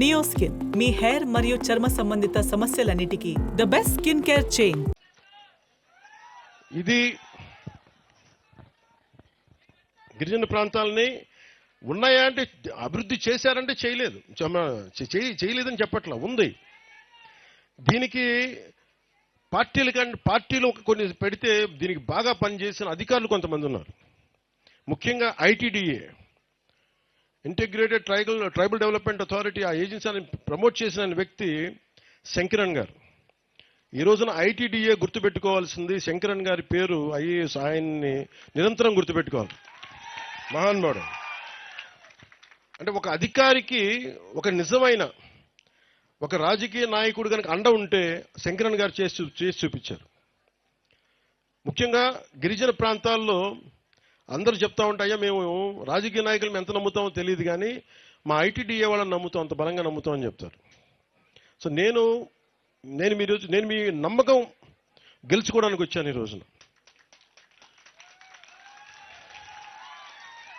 నియోస్కిన్ మీ hair మరియు చర్మ సంబంధిత సమస్యలన్నిటికీ the best skin care chain. ఇది గిరిజన ప్రాంతాలని ఉన్నాయా అంటే అభివృద్ధి చేశారంటే చేయలేదు, చేయలేదని చెప్పట్లా, ఉంది. దీనికి పార్టీలు కొన్ని పెడితే దీనికి బాగా పనిచేసిన అధికారులు కొంతమంది ఉన్నారు. ముఖ్యంగా ITDA, integrated tribal development authority, ఆ ఏజెన్సీని ప్రమోట్ చేసిన వ్యక్తి శంకరన్ గారు. ఈ రోజున ఐటీడీఏ గుర్తుపెట్టుకోవాల్సింది శంకరన్ గారి పేరు. ఐఏఎస్, ఆయన్ని నిరంతరం గుర్తుపెట్టుకోవాలి. మహానుభావుడు. అంటే ఒక అధికారికి ఒక నిజమైన ఒక రాజకీయ నాయకుడు కనుక అండ ఉంటే శంకరన్ గారు చేసి చూపించారు. ముఖ్యంగా గిరిజన ప్రాంతాల్లో అందరూ చెప్తా ఉంటాయా, మేము రాజకీయ నాయకులు ఎంత నమ్ముతామో తెలియదు కానీ మా ఐటీడీఏ వాళ్ళని నమ్ముతాం, అంత బలంగా నమ్ముతామని చెప్తారు. సో నేను మీ నమ్మకం గెలుచుకోవడానికి వచ్చాను ఈ రోజున.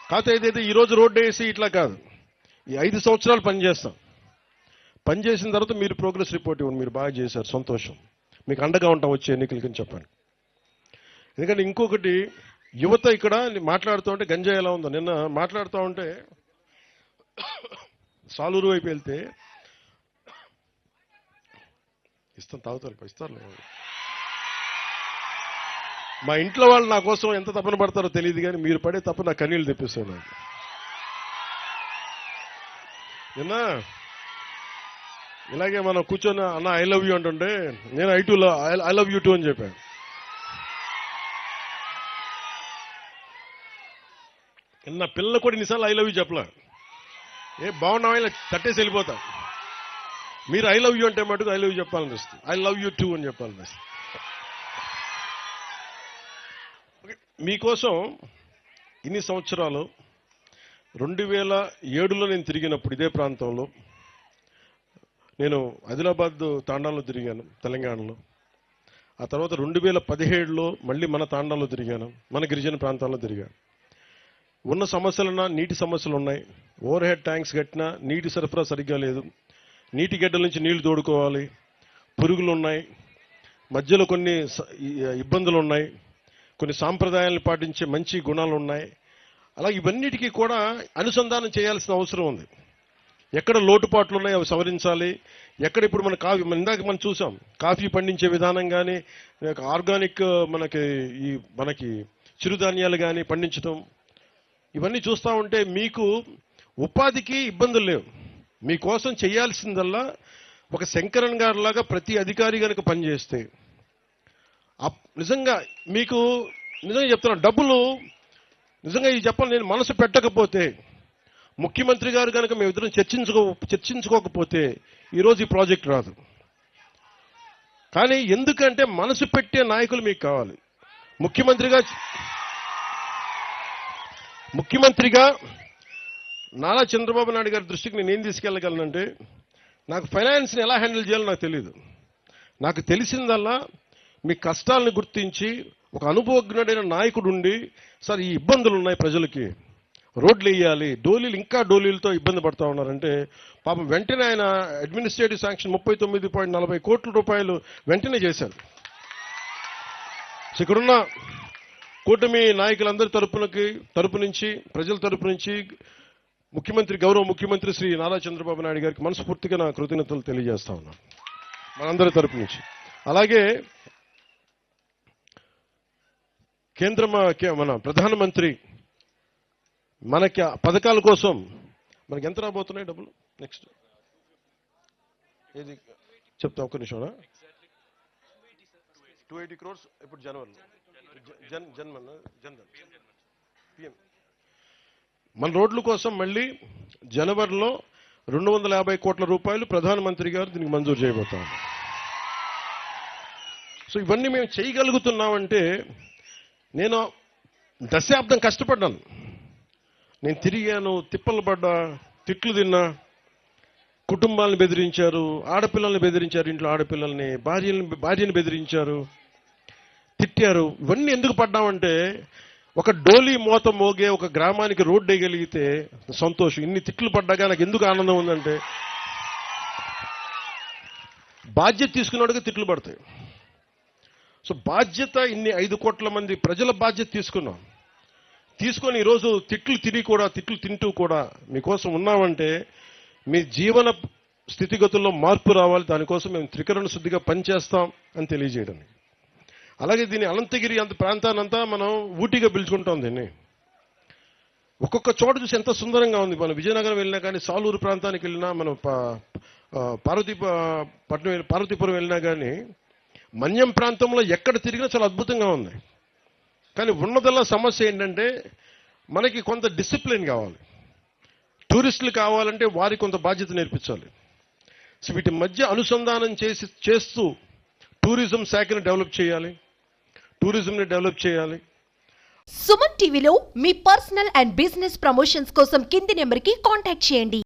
కాకపోతే ఏదైతే ఈరోజు రోడ్డు వేసి ఇట్లా కాదు, ఈ 5 సంవత్సరాలు పనిచేస్తాం. పనిచేసిన తర్వాత మీరు ప్రోగ్రెస్ రిపోర్ట్ ఇవ్వండి, మీరు బాగా చేశారు, సంతోషం, మీకు అండగా ఉంటాం వచ్చే ఎన్నికలకి చెప్పండి. ఎందుకంటే ఇంకొకటి, యువత ఇక్కడ మాట్లాడుతూ ఉంటే గంజాయి ఎలా ఉందో, నిన్న మాట్లాడుతూ ఉంటే సాలూరు వైపు వెళ్తే ఇస్తారు. మా ఇంట్లో వాళ్ళు నా కోసం ఎంత తపన పడతారో తెలియదు కానీ మీరు పడే తప్ప నా కన్నీళ్ళు తెప్పిస్తాను. నాకు నిన్న ఇలాగే మనం కూర్చొని అన్న ఐ లవ్ యూ అంటుంటే నేను ఐ లవ్ యూ టూ అని చెప్పాను. నిన్న పిల్లలు కూడా ఇన్నిసార్లు ఐ లవ్ యూ చెప్పలే, బాగున్నావా ఇలా తట్టేసి వెళ్ళిపోతా. మీరు ఐ లవ్ యూ అంటే మటుకు ఐ లవ్ యూ చెప్పాలనిపిస్తుంది, ఐ లవ్ యూ టూ అని చెప్పాలనిపిస్తుంది. మీకోసం ఇన్ని సంవత్సరాలు 2007లో నేను తిరిగినప్పుడు ఇదే ప్రాంతంలో నేను ఆదిలాబాద్ తాండాలో తిరిగాను, తెలంగాణలో. ఆ తర్వాత 2017లో మళ్ళీ మన తాండాలో తిరిగాను, మన గిరిజన ప్రాంతాల్లో తిరిగాను. ఉన్న సమస్యలున్నా నీటి సమస్యలు ఉన్నాయి. ఓవర్ హెడ్ ట్యాంక్స్ కట్టినా నీటి సరఫరా సరిగ్గా లేదు, నీటి గడ్డల నుంచి నీళ్లు తోడుకోవాలి, పురుగులు ఉన్నాయి, మధ్యలో కొన్ని ఇబ్బందులు ఉన్నాయి, కొన్ని సాంప్రదాయాలను పాటించే మంచి గుణాలు ఉన్నాయి. అలాగే ఇవన్నిటికీ కూడా అనుసంధానం చేయాల్సిన అవసరం ఉంది. ఎక్కడ లోటుపాట్లు ఉన్నాయి అవి సవరించాలి. ఎక్కడ ఇప్పుడు మన ఇందాక మనం చూసాం, కాఫీ పండించే విధానం కానీ, ఆర్గానిక్ మనకి చిరుధాన్యాలు కానీ పండించడం, ఇవన్నీ చూస్తూ ఉంటే మీకు ఉపాధికి ఇబ్బందులు లేవు. మీకోసం చేయాల్సిందల్లా ఒక శంకరన్ గారి లాగా ప్రతి అధికారి కనుక పనిచేస్తే నిజంగా మీకు నిజంగా చెప్తున్నాను, డబ్బులు నిజంగా ఇది చెప్పాలి, నేను మనసు పెట్టకపోతే, ముఖ్యమంత్రి గారు కనుక మేము ఇద్దరం చర్చించుకోకపోతే ఈరోజు ఈ ప్రాజెక్ట్ రాదు. కానీ ఎందుకంటే మనసు పెట్టే నాయకులు మీకు కావాలి. ముఖ్యమంత్రిగా నారా చంద్రబాబు నాయుడు గారి దృష్టికి నేను ఏం తీసుకెళ్ళగలనంటే, నాకు ఫైనాన్స్ని ఎలా హ్యాండిల్ చేయాలో నాకు తెలియదు. నాకు తెలిసిందల్లా మీ కష్టాలను గుర్తించి ఒక అనుభవజ్ఞుడైన నాయకుడు ఉండి, సార్ ఈ ఇబ్బందులు ఉన్నాయి ప్రజలకి, రోడ్లు వేయాలి, ఇంకా డోలీలతో ఇబ్బంది పడతా ఉన్నారంటే పాపం వెంటనే ఆయన అడ్మినిస్ట్రేటివ్ శాంక్షన్ 39.40 కోట్ల రూపాయలు వెంటనే చేశారు. ఇక్కడున్న కూటమి నాయకులందరి తరపు నుంచి ప్రజల తరపు నుంచి గౌరవ ముఖ్యమంత్రి శ్రీ నారా చంద్రబాబు నాయుడు గారికి మనస్ఫూర్తిగా నా కృతజ్ఞతలు తెలియజేస్తా ఉన్నాను మనందరి తరపు నుంచి. అలాగే మన ప్రధానమంత్రి మనకి పథకాల కోసం మనకి ఎంత రాబోతున్నాయి డబ్బులు, నెక్స్ట్ ఏది చెప్తా ఒక్క నిమిషం. 280 crores ఇప్పుడు జనవరిలో పిఎం మన రోడ్ల కోసం మళ్ళీ జనవరిలో 250 కోట్ల రూపాయలు ప్రధానమంత్రి గారు దీనికి మంజూరు చేయబోతాం. సో ఇవన్నీ మేము చేయగలుగుతున్నామంటే, నేను దశాబ్దం కష్టపడ్డాను, నేను తిరిగాను, తిప్పలు పడ్డా, తిట్లు తిన్నా, కుటుంబాలను బెదిరించారు, ఆడపిల్లల్ని బెదిరించారు, ఇంట్లో ఆడపిల్లల్ని, భార్యని బెదిరించారు, తిట్టారు. ఇవన్నీ ఎందుకు పడ్డామంటే, ఒక డోలీ మోత మోగే ఒక గ్రామానికి రోడ్డు వేయగలిగితే సంతోషం. ఇన్ని తిట్లు పడ్డాగా నాకు ఎందుకు ఆనందం ఉందంటే, బాధ్యత తీసుకున్నాడుగా తిట్లు పడతాయి. సో బాధ్యత ఇన్ని 5 కోట్ల మంది ప్రజల బాధ్యత తీసుకొని ఈరోజు తిట్లు తింటూ కూడా మీకోసం ఉన్నామంటే మీ జీవన స్థితిగతుల్లో మార్పు రావాలి. దానికోసం మేము త్రికరణ శుద్ధిగా పనిచేస్తాం అని తెలియజేయడం. అలాగే దీన్ని అనంతగిరి అంత ప్రాంతానంతా మనం ఊటీగా పిలుచుకుంటాం. దీన్ని ఒక్కొక్క చోట చూసి ఎంత సుందరంగా ఉంది. మనం విజయనగరం వెళ్ళినా కానీ, సాలూరు ప్రాంతానికి వెళ్ళినా, మనం పార్వతీపురం వెళ్ళినా కానీ, మన్యం ప్రాంతంలో ఎక్కడ తిరిగినా చాలా అద్భుతంగా ఉంది. కానీ ఉన్నదల్లా సమస్య ఏంటంటే మనకి కొంత డిసిప్లిన్ కావాలి. టూరిస్టులు కావాలంటే వారికి కొంత బాధ్యత నేర్పించాలి. సో వీటి మధ్య అనుసంధానం చేస్తూ టూరిజం శాఖని డెవలప్ చేయాలి, టూరిజంని డెవలప్ చేయాలి. సుమన్ టీవీలో మీ పర్సనల్ అండ్ బిజినెస్ ప్రమోషన్స్ కోసం కింది నెంబర్కి కాంటాక్ట్ చేయండి.